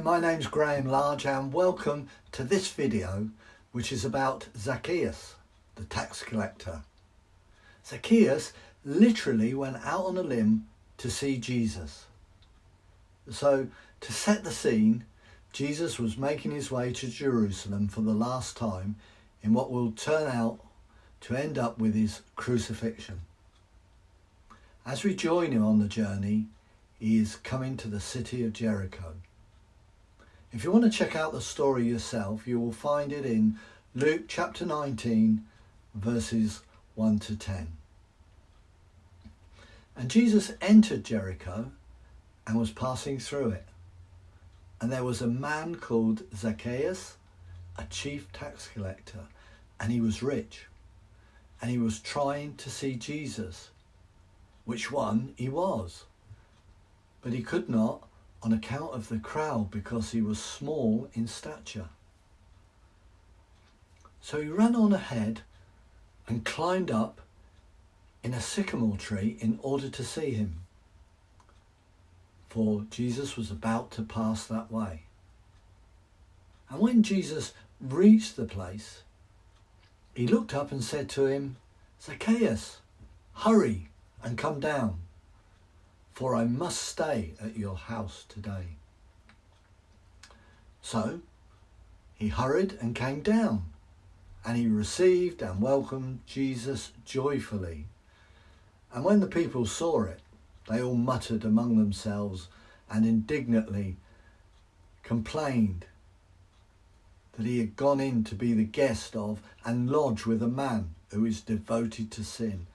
my name's Graham Large and welcome to this video which is about Zacchaeus, the tax collector. Zacchaeus literally went out on a limb to see Jesus. So to set the scene, Jesus was making his way to Jerusalem for the last time in what will turn out to end up with his crucifixion. As we join him on the journey, he is coming to the city of Jericho. If you want to check out the story yourself, you will find it in Luke chapter 19, verses 1 to 10. And Jesus entered Jericho and was passing through it. And there was a man called Zacchaeus, a chief tax collector, and he was rich. And he was trying to see Jesus, which one he was. But he could not on account of the crowd because he was small in stature. So he ran on ahead and climbed up in a sycamore tree in order to see him, for Jesus was about to pass that way. And when Jesus reached the place, he looked up and said to him, "Zacchaeus, hurry and come down, for I must stay at your house today." So he hurried and came down, and he received and welcomed Jesus joyfully. And when the people saw it, they all muttered among themselves and indignantly complained that he had gone in to be the guest of and lodge with a man who is devoted to sin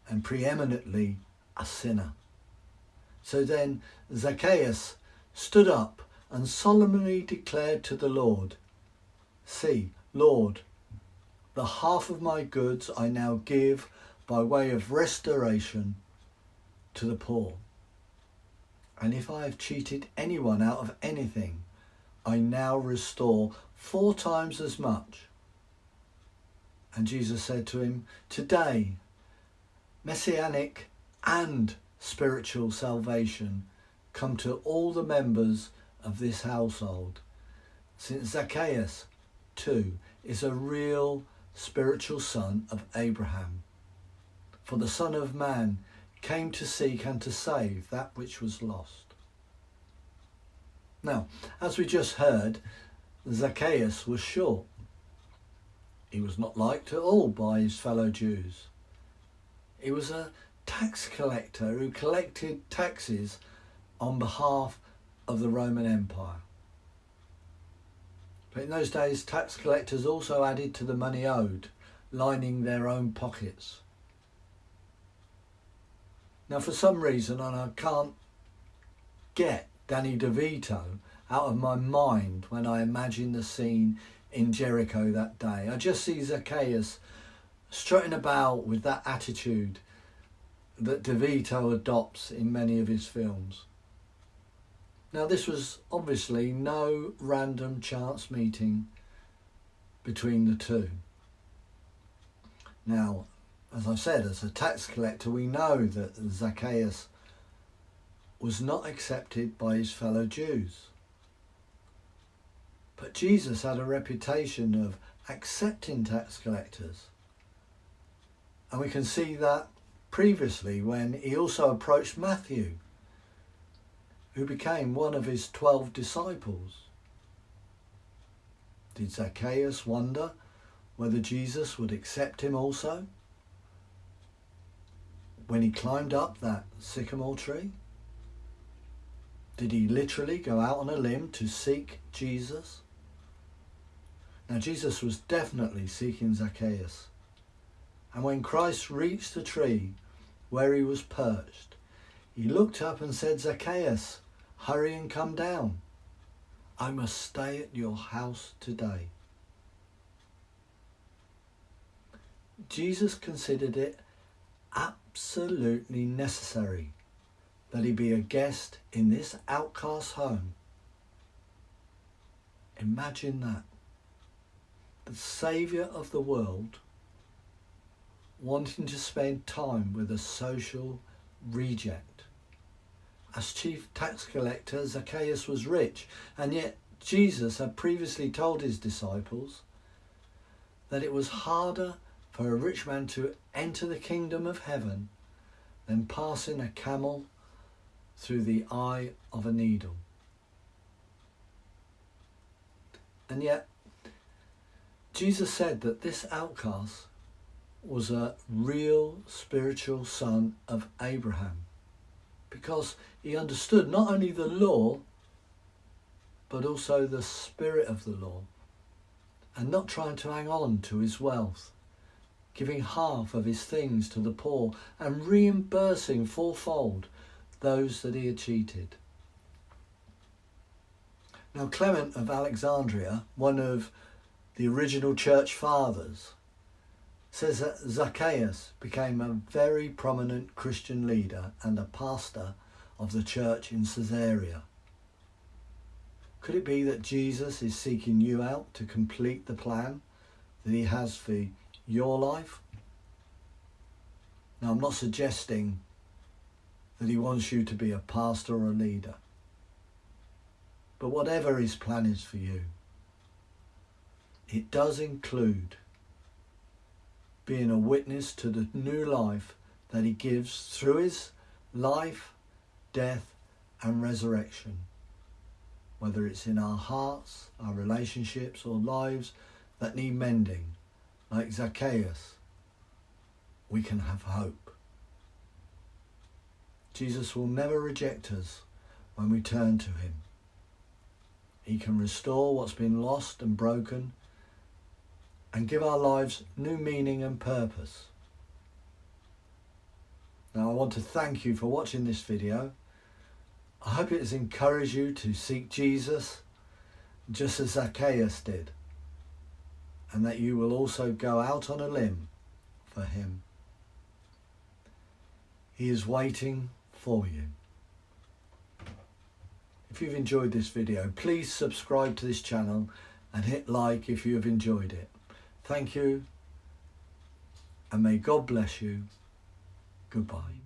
and preeminently a sinner. So then Zacchaeus stood up and solemnly declared to the Lord, "See, Lord, the half of my goods I now give by way of restoration to the poor. And if I have cheated anyone out of anything, I now restore 4 times as much." And Jesus said to him, "Today, messianic and spiritual salvation come to all the members of this household, since Zacchaeus too is a real spiritual son of Abraham. For the Son of Man came to seek and to save that which was lost." Now, as we just heard, Zacchaeus was short. He was not liked at all by his fellow Jews. He was a tax collector who collected taxes on behalf of the Roman Empire. But in those days, tax collectors also added to the money owed, lining their own pockets. Now, for some reason, and I can't get Danny DeVito out of my mind when I imagine the scene in Jericho that day, I just see Zacchaeus strutting about with that attitude that DeVito adopts in many of his films. Now, this was obviously no random chance meeting between the two. Now, as I said, as a tax collector, we know that Zacchaeus was not accepted by his fellow Jews. But Jesus had a reputation of accepting tax collectors. And we can see that previously when he also approached Matthew, who became one of his 12 disciples. Did Zacchaeus wonder whether Jesus would accept him also when he climbed up that sycamore tree? Did he literally go out on a limb to seek Jesus? Now, Jesus was definitely seeking Zacchaeus. And when Christ reached the tree where he was perched, he looked up and said, "Zacchaeus, hurry and come down. I must stay at your house today." Jesus considered it absolutely necessary that he be a guest in this outcast home. Imagine that. The Saviour of the world wanting to spend time with a social reject As chief tax collector, Zacchaeus was rich, and yet Jesus had previously told his disciples that it was harder for a rich man to enter the kingdom of heaven than passing a camel through the eye of a needle. And yet, Jesus said that this outcast was a real spiritual son of Abraham, because he understood not only the law, but also the spirit of the law, and not trying to hang on to his wealth, giving half of his things to the poor and reimbursing fourfold those that he had cheated. Now, Clement of Alexandria, one of the original church fathers, says that Zacchaeus became a very prominent Christian leader and a pastor of the church in Caesarea. Could it be that Jesus is seeking you out to complete the plan that he has for your life? Now, I'm not suggesting that he wants you to be a pastor or a leader, but whatever his plan is for you, it does include being a witness to the new life that he gives through his life, death and resurrection. Whether it's in our hearts, our relationships or lives that need mending, like Zacchaeus, we can have hope. Jesus will never reject us when we turn to him. He can restore what's been lost and broken and give our lives new meaning and purpose. Now, I want to thank you for watching this video. I hope it has encouraged you to seek Jesus just as Zacchaeus did, and that you will also go out on a limb for him. He is waiting for you. If you've enjoyed this video, please subscribe to this channel and hit like if you have enjoyed it. Thank you, and may God bless you. Goodbye.